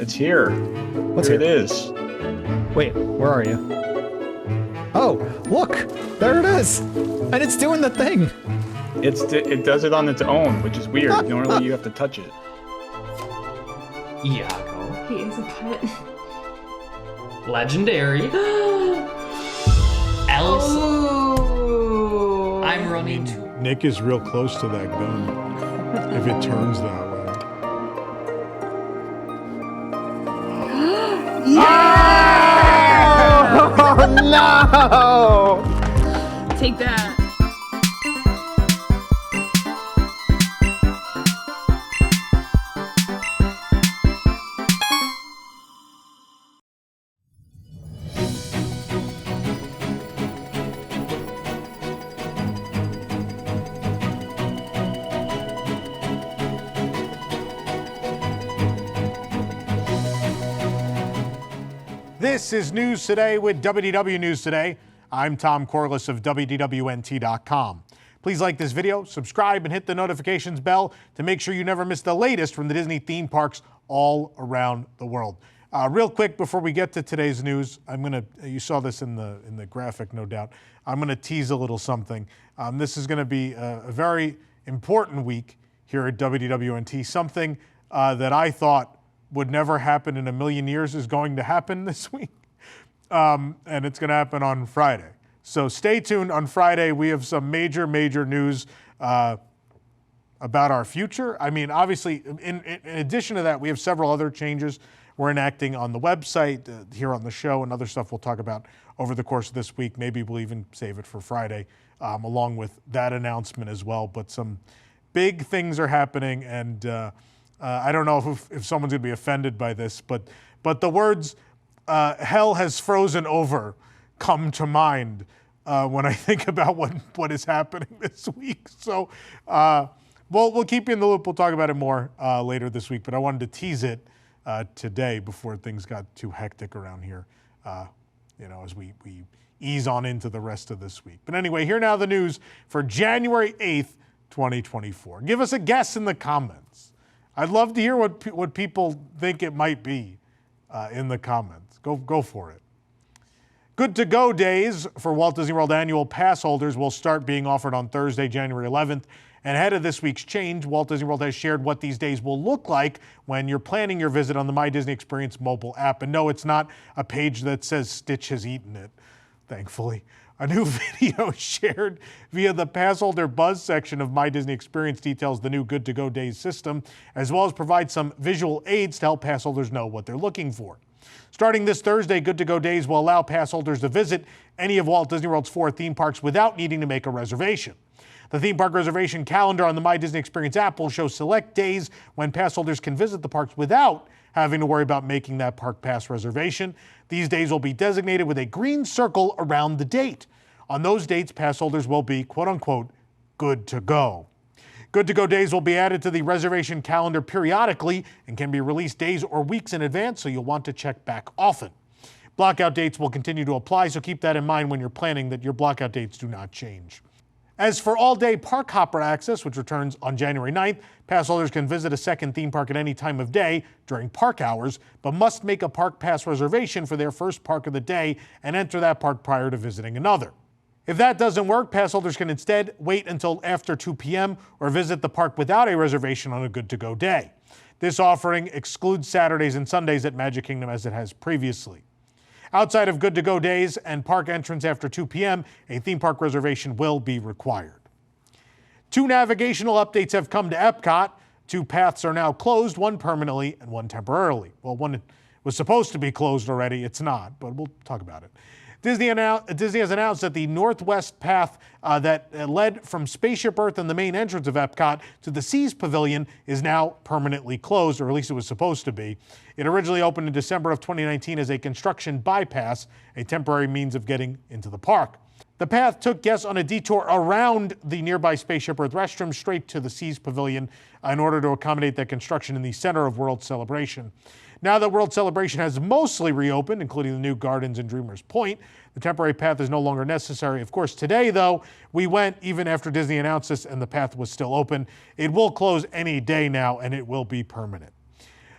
It's here. What's here? It is. Wait, where are you? Oh, look! There it is! And it's doing the thing! It does it on its own, which is weird. Normally you have to touch it. Iago. He is a pet. Legendary. Elsa. Oh. I'm running. Nick is real close to that gun. If it turns that way. Oh no! Take that. This is News Today with WDW News Today. I'm Tom Corliss of WDWNT.com. Please like this video, subscribe, and hit the notifications bell to make sure you never miss the latest from the Disney theme parks all around the world. Real quick before we get to today's news, you saw this in the graphic, no doubt. I'm gonna tease a little something. This is gonna be a very important week here at WDWNT. Something that I thought would never happen in a million years is going to happen this week. And it's going to happen on Friday. So stay tuned. On Friday, we have some major news about our future. I mean, obviously, in addition to that, we have several other changes we're enacting on the website, here on the show, and other stuff we'll talk about over the course of this week. Maybe we'll even save it for Friday, along with that announcement as well. But some big things are happening, and I don't know if someone's going to be offended by this, but the words hell has frozen over come to mind when I think about what is happening this week. So we'll keep you in the loop. We'll talk about it more later this week, but I wanted to tease it today before things got too hectic around here, as we ease on into the rest of this week. But anyway, here now the news for January 8th, 2024. Give us a guess in the comments. I'd love to hear what people think it might be in the comments. Go for it. Good to go days for Walt Disney World annual pass holders will start being offered on Thursday, January 11th. And ahead of this week's change, Walt Disney World has shared what these days will look like when you're planning your visit on the My Disney Experience mobile app. And no, it's not a page that says Stitch has eaten it, thankfully. A new video shared via the Passholder Buzz section of My Disney Experience details the new Good to Go Days system, as well as provide some visual aids to help pass holders know what they're looking for. Starting this Thursday, Good to Go Days will allow pass holders to visit any of Walt Disney World's 4 theme parks without needing to make a reservation. The theme park reservation calendar on the My Disney Experience app will show select days when pass holders can visit the parks without having to worry about making that park pass reservation. These days will be designated with a green circle around the date. On those dates, pass holders will be, quote unquote, good to go. Good to go days will be added to the reservation calendar periodically and can be released days or weeks in advance, so you'll want to check back often. Blockout dates will continue to apply, so keep that in mind when you're planning that your blockout dates do not change. As for all-day Park Hopper access, which returns on January 9th, pass holders can visit a second theme park at any time of day during park hours, but must make a park pass reservation for their first park of the day and enter that park prior to visiting another. If that doesn't work, pass holders can instead wait until after 2 p.m. or visit the park without a reservation on a good-to-go day. This offering excludes Saturdays and Sundays at Magic Kingdom as it has previously. Outside of good-to-go days and park entrance after 2 p.m., a theme park reservation will be required. 2 navigational updates have come to EPCOT. 2 paths are now closed, one permanently and one temporarily. Well, one was supposed to be closed already. It's not, but we'll talk about it. Disney has announced that the northwest path that led from Spaceship Earth and the main entrance of EPCOT to the Seas Pavilion is now permanently closed, or at least it was supposed to be. It originally opened in December of 2019 as a construction bypass, a temporary means of getting into the park. The path took guests on a detour around the nearby Spaceship Earth restroom straight to the Seas Pavilion in order to accommodate that construction in the center of World Celebration. Now that World Celebration has mostly reopened, including the new gardens and Dreamers Point, the temporary path is no longer necessary. Of course, today, though, we went even after Disney announced this and the path was still open. It will close any day now, and it will be permanent.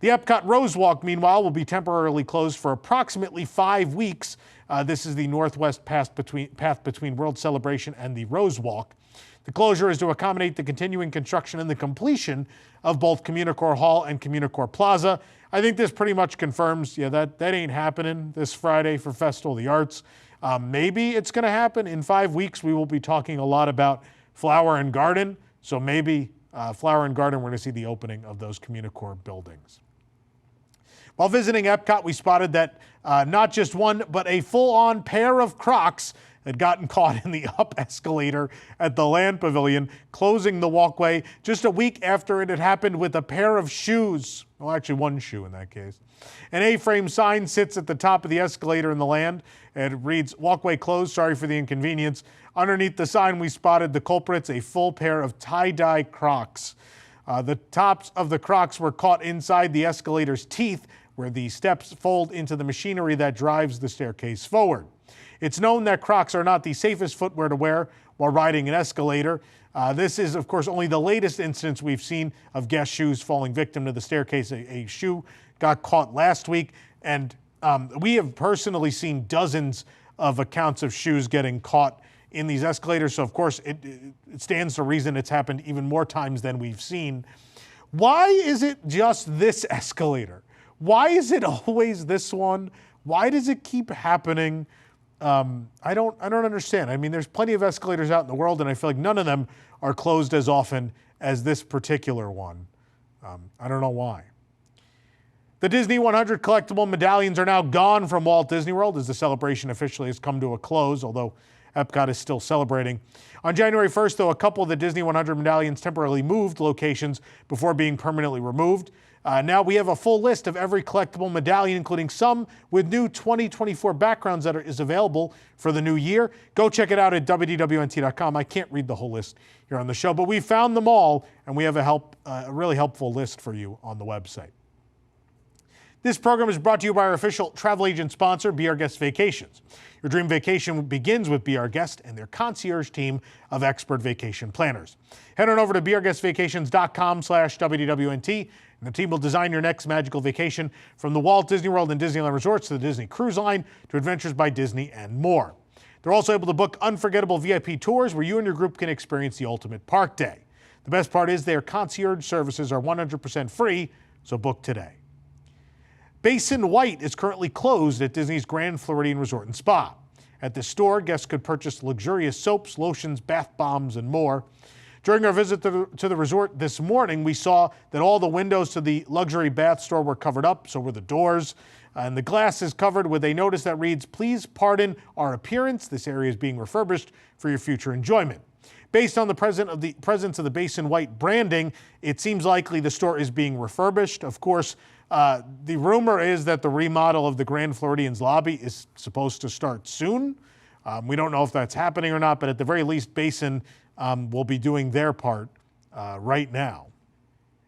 The Epcot Rose Walk, meanwhile, will be temporarily closed for approximately 5 weeks. This is the northwest path between World Celebration and the Rose Walk. The closure is to accommodate the continuing construction and the completion of both Communicore Hall and Communicore Plaza. I think this pretty much confirms, that ain't happening this Friday for Festival of the Arts. Maybe it's going to happen. In 5 weeks, we will be talking a lot about Flower and Garden. So maybe Flower and Garden, we're going to see the opening of those Communicore buildings. While visiting Epcot, we spotted that not just one, but a full-on pair of Crocs had gotten caught in the up escalator at the Land Pavilion, closing the walkway just a week after it had happened with a pair of shoes. Well, actually one shoe in that case. An A-frame sign sits at the top of the escalator in the Land. It reads, "Walkway closed, sorry for the inconvenience." Underneath the sign, we spotted the culprits, a full pair of tie-dye Crocs. The tops of the Crocs were caught inside the escalator's teeth, where the steps fold into the machinery that drives the staircase forward. It's known that Crocs are not the safest footwear to wear while riding an escalator. This is, of course, only the latest instance we've seen of guest shoes falling victim to the staircase. A shoe got caught last week, and we have personally seen dozens of accounts of shoes getting caught in these escalators. So, of course, it stands to reason it's happened even more times than we've seen. Why is it just this escalator? Why is it always this one? Why does it keep happening? I don't understand. I mean, there's plenty of escalators out in the world, and I feel like none of them are closed as often as this particular one. I don't know why. The Disney 100 collectible medallions are now gone from Walt Disney World as the celebration officially has come to a close, although Epcot is still celebrating. On January 1st, though, a couple of the Disney 100 medallions temporarily moved locations before being permanently removed. Now we have a full list of every collectible medallion, including some with new 2024 backgrounds that is available for the new year. Go check it out at WDWNT.com. I can't read the whole list here on the show, but we found them all, and we have a really helpful list for you on the website. This program is brought to you by our official travel agent sponsor, Be Our Guest Vacations. Your dream vacation begins with Be Our Guest and their concierge team of expert vacation planners. Head on over to beourguestvacations.com/WDWNT, and the team will design your next magical vacation, from the Walt Disney World and Disneyland resorts to the Disney Cruise Line to Adventures by Disney and more. They're also able to book unforgettable VIP tours where you and your group can experience the ultimate park day. The best part is their concierge services are 100% free, so book today. Basin White is currently closed at Disney's Grand Floridian Resort and Spa. At this store, guests could purchase luxurious soaps, lotions, bath bombs, and more. During our visit to the resort this morning, we saw that all the windows to the luxury bath store were covered up, so were the doors. And the glass is covered with a notice that reads, "Please pardon our appearance. This area is being refurbished for your future enjoyment." Based on the presence of the Basin White branding, it seems likely the store is being refurbished. Of course, the rumor is that the remodel of the Grand Floridian's lobby is supposed to start soon. We don't know if that's happening or not, but at the very least, Basin will be doing their part right now.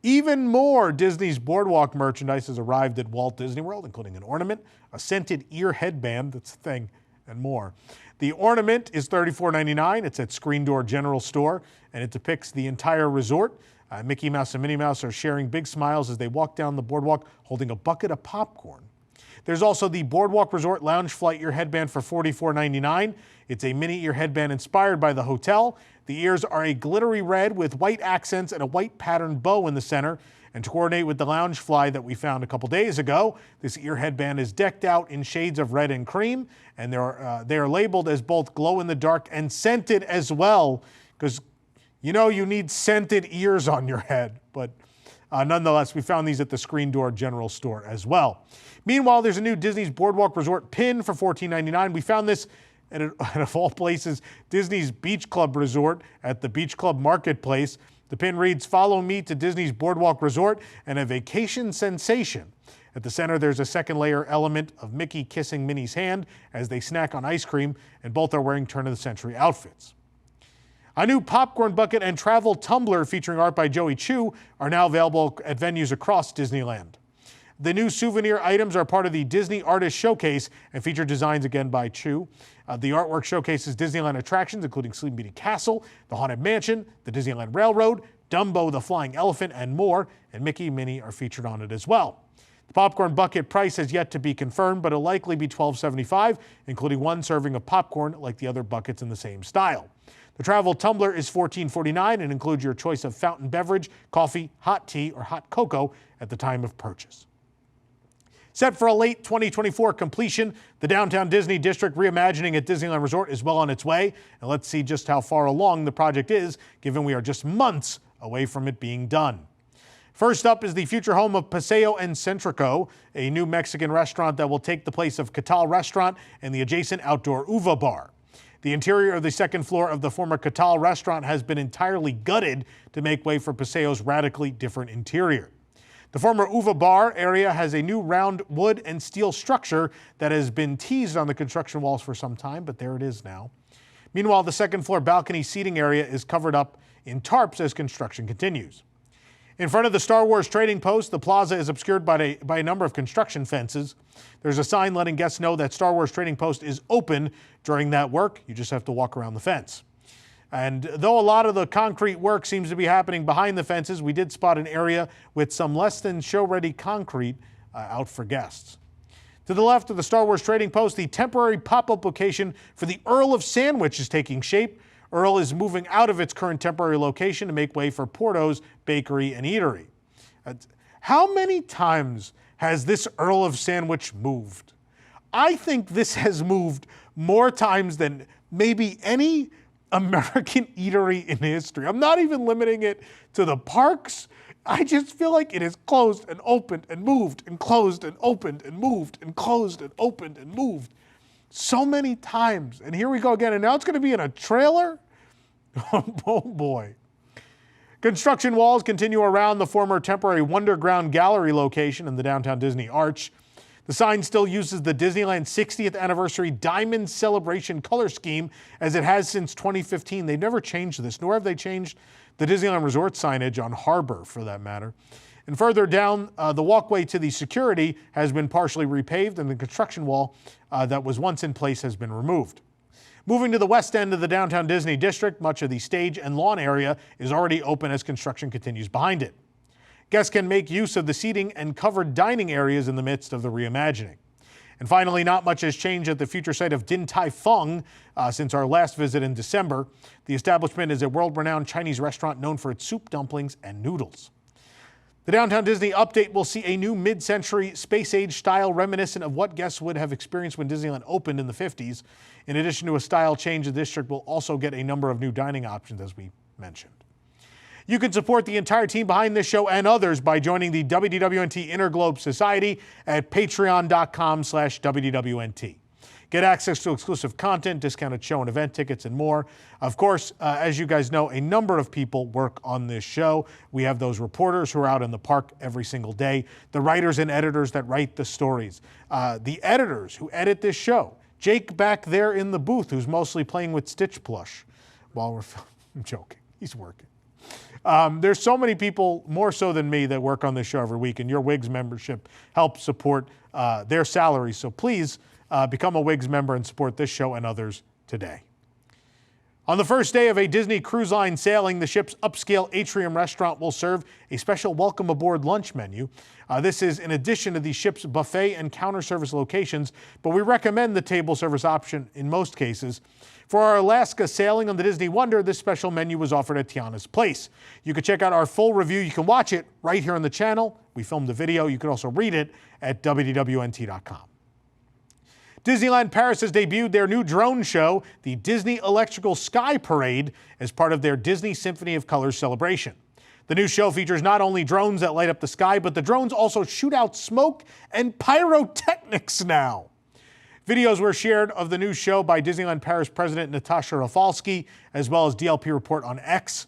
Even more Disney's BoardWalk merchandise has arrived at Walt Disney World, including an ornament, a scented ear headband, that's a thing, and more. The ornament is $34.99. It's at Screen Door General Store, and it depicts the entire resort. Mickey Mouse and Minnie Mouse are sharing big smiles as they walk down the boardwalk holding a bucket of popcorn. There's also the BoardWalk Resort Lounge Flight Ear Headband for $44.99. It's a mini ear headband inspired by the hotel. The ears are a glittery red with white accents and a white patterned bow in the center. And to coordinate with the lounge fly that we found a couple days ago, this ear headband is decked out in shades of red and cream, and they are labeled as both glow-in-the-dark and scented as well, because you need scented ears on your head. But nonetheless, we found these at the Screen Door General Store as well. Meanwhile, there's a new Disney's BoardWalk Resort pin for $14.99. We found this at of all places, Disney's Beach Club Resort at the Beach Club Marketplace. The pin reads, "Follow me to Disney's BoardWalk Resort and a vacation sensation." At the center, there's a second layer element of Mickey kissing Minnie's hand as they snack on ice cream, and both are wearing turn-of-the-century outfits. A new popcorn bucket and travel tumbler featuring art by Chou are now available at venues across Disneyland. The new souvenir items are part of the Disney Artist Showcase and feature designs again by Chou. The artwork showcases Disneyland attractions, including Sleeping Beauty Castle, the Haunted Mansion, the Disneyland Railroad, Dumbo the Flying Elephant, and more, and Mickey and Minnie are featured on it as well. The popcorn bucket price has yet to be confirmed, but it'll likely be $12.75, including one serving of popcorn like the other buckets in the same style. The travel tumbler is $14.49 and includes your choice of fountain beverage, coffee, hot tea, or hot cocoa at the time of purchase. Set for a late 2024 completion, the Downtown Disney District Reimagining at Disneyland Resort is well on its way. And let's see just how far along the project is, given we are just months away from it being done. First up is the future home of Paseo and Centrico, a new Mexican restaurant that will take the place of Catal Restaurant and the adjacent outdoor Uva Bar. The interior of the second floor of the former Catal restaurant has been entirely gutted to make way for Paseo's radically different interior. The former Uva Bar area has a new round wood and steel structure that has been teased on the construction walls for some time, but there it is now. Meanwhile, the second floor balcony seating area is covered up in tarps as construction continues. In front of the Star Wars Trading Post, the plaza is obscured by a number of construction fences. There's a sign letting guests know that Star Wars Trading Post is open during that work. You just have to walk around the fence. And though a lot of the concrete work seems to be happening behind the fences, we did spot an area with some less than show-ready concrete out for guests. To the left of the Star Wars Trading Post, the temporary pop-up location for the Earl of Sandwich is taking shape. Earl is moving out of its current temporary location to make way for Porto's Bakery and Eatery. How many times has this Earl of Sandwich moved? I think this has moved more times than maybe any American eatery in history. I'm not even limiting it to the parks. I just feel like it is closed and opened and moved and closed and opened and moved and closed and opened and moved so many times. And here we go again. And now it's going to be in a trailer? Oh boy. Construction walls continue around the former temporary Wonderground Gallery location in the Downtown Disney Arch. The sign still uses the Disneyland 60th anniversary Diamond Celebration color scheme as it has since 2015. They've never changed this, nor have they changed the Disneyland Resort signage on Harbor, for that matter. And further down, the walkway to the security has been partially repaved, and the construction wall that was once in place has been removed. Moving to the west end of the Downtown Disney District, much of the stage and lawn area is already open as construction continues behind it. Guests can make use of the seating and covered dining areas in the midst of the reimagining. And finally, not much has changed at the future site of Din Tai Fung since our last visit in December. The establishment is a world-renowned Chinese restaurant known for its soup, dumplings, and noodles. The Downtown Disney update will see a new mid-century space-age style reminiscent of what guests would have experienced when Disneyland opened in the 50s. In addition to a style change, the district will also get a number of new dining options, as we mentioned. You can support the entire team behind this show and others by joining the WDWNT Interglobe Society at patreon.com/WDWNT. Get access to exclusive content, discounted show and event tickets, and more. Of course, as you guys know, a number of people work on this show. We have those reporters who are out in the park every single day, the writers and editors that write the stories, the editors who edit this show. Jake back there in the booth, who's mostly playing with Stitch plush while we're filming. I'm joking. He's working. There's so many people, more so than me, that work on this show every week, and your WIGS membership helps support their salaries. So please become a WIGS member and support this show and others today. On the first day of a Disney Cruise Line sailing, the ship's upscale atrium restaurant will serve a special welcome aboard lunch menu. This is in addition to the ship's buffet and counter service locations, but we recommend the table service option in most cases. For our Alaska sailing on the Disney Wonder, this special menu was offered at Tiana's Place. You can check out our full review. You can watch it right here on the channel. We filmed the video. You can also read it at WDWNT.com. Disneyland Paris has debuted their new drone show, the Disney Electrical Sky Parade, as part of their Disney Symphony of Colors celebration. The new show features not only drones that light up the sky, but the drones also shoot out smoke and pyrotechnics now. Videos were shared of the new show by Disneyland Paris President Natasha Rafalski, as well as DLP Report on X.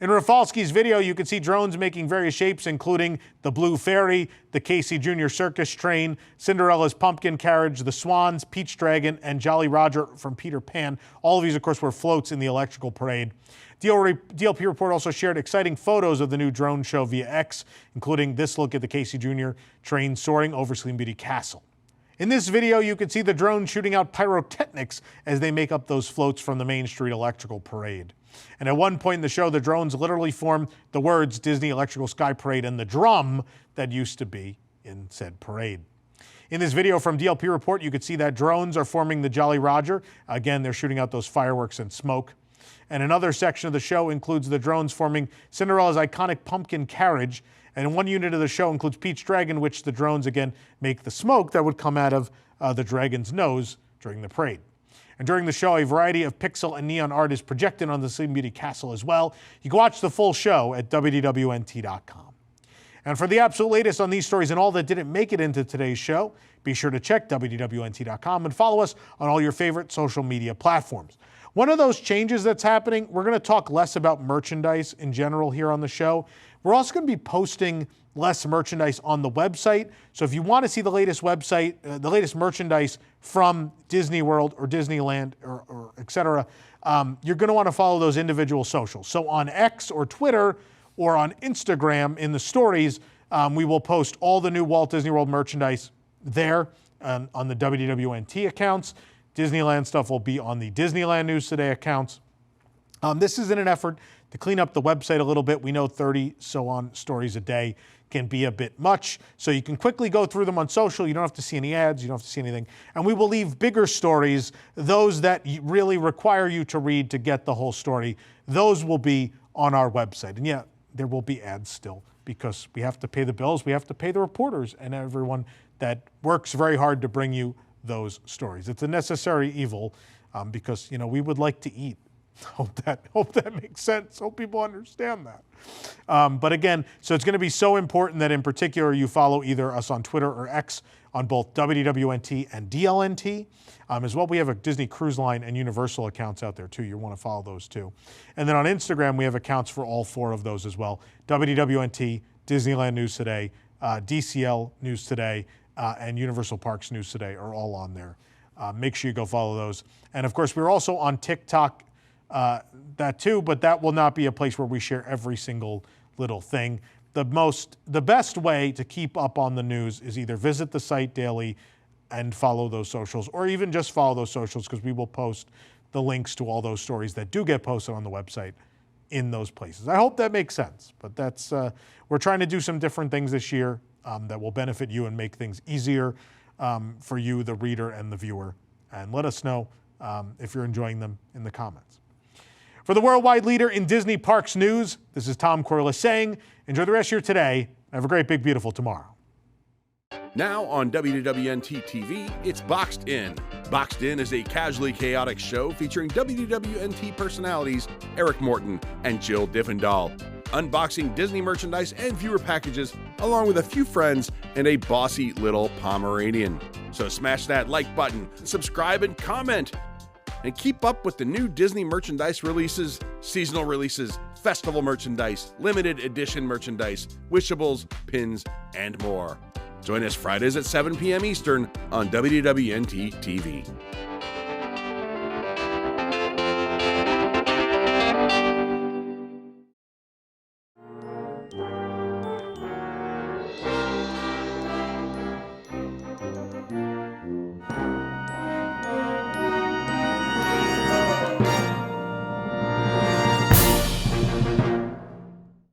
In Rafalski's video, you can see drones making various shapes, including the Blue Fairy, the Casey Jr. Circus Train, Cinderella's Pumpkin Carriage, the Swans, Peach Dragon, and Jolly Roger from Peter Pan. All of these, of course, were floats in the electrical parade. DLP Report also shared exciting photos of the new drone show via X, including this look at the Casey Jr. train soaring over Sleeping Beauty Castle. In this video, you can see the drones shooting out pyrotechnics as they make up those floats from the Main Street Electrical Parade. And at one point in the show, the drones literally form the words Disney Electrical Sky Parade and the drum that used to be in said parade. In this video from DLP Report, you could see that drones are forming the Jolly Roger. Again, they're shooting out those fireworks and smoke. And another section of the show includes the drones forming Cinderella's iconic pumpkin carriage. And one unit of the show includes Pete's Dragon, which the drones, again, make the smoke that would come out of the dragon's nose during the parade. And during the show, a variety of pixel and neon art is projected on the Sleeping Beauty Castle as well. You can watch the full show at WDWNT.com. And for the absolute latest on these stories and all that didn't make it into today's show, be sure to check WDWNT.com and follow us on all your favorite social media platforms. One of those changes that's happening, we're going to talk less about merchandise in general here on the show. We're also going to be posting less merchandise on the website. So if you want to see the latest website, the latest merchandise from Disney World or Disneyland or et cetera, you're going to want to follow those individual socials. So on X or Twitter or on Instagram in the stories, we will post all the new Walt Disney World merchandise there on the WDWNT accounts. Disneyland stuff will be on the Disneyland News Today accounts. This is in an effort to clean up the website a little bit. We know 30 so on stories a day can be a bit much, so you can quickly go through them on social. You don't have to see any ads, you don't have to see anything. And we will leave bigger stories, those that really require you to read to get the whole story. Those will be on our website. And yeah, there will be ads still because we have to pay the bills, we have to pay the reporters and everyone that works very hard to bring you those stories. It's a necessary evil because, you know, we would like to eat. Hope that makes sense. Hope people understand that. But again, so it's going to be so important that in particular you follow either us on Twitter or X on both WDWNT and DLNT. As well, we have a Disney Cruise Line and Universal accounts out there too. You want to follow those too. And then on Instagram, we have accounts for all four of those as well. WDWNT, Disneyland News Today, DCL News Today, and Universal Parks News Today are all on there. Make sure you go follow those. And of course, we're also on TikTok, that too, but that will not be a place where we share every single little thing. The best way to keep up on the news is either visit the site daily and follow those socials, or even just follow those socials because we will post the links to all those stories that do get posted on the website in those places. I hope that makes sense, but that's we're trying to do some different things this year that will benefit you and make things easier for you, the reader and the viewer. And let us know if you're enjoying them in the comments. For the worldwide leader in Disney Parks news, this is Tom Corliss saying, enjoy the rest of your today. Have a great, big, beautiful tomorrow. Now on WDWNT TV, it's Boxed In. Boxed In is a casually chaotic show featuring WDWNT personalities Eric Morton and Jill Diffendahl, unboxing Disney merchandise and viewer packages, along with a few friends and a bossy little Pomeranian. So smash that like button, subscribe and comment, and keep up with the new Disney merchandise releases, seasonal releases, festival merchandise, limited edition merchandise, wishables, pins, and more. Join us Fridays at 7 p.m. Eastern on WDWNT TV.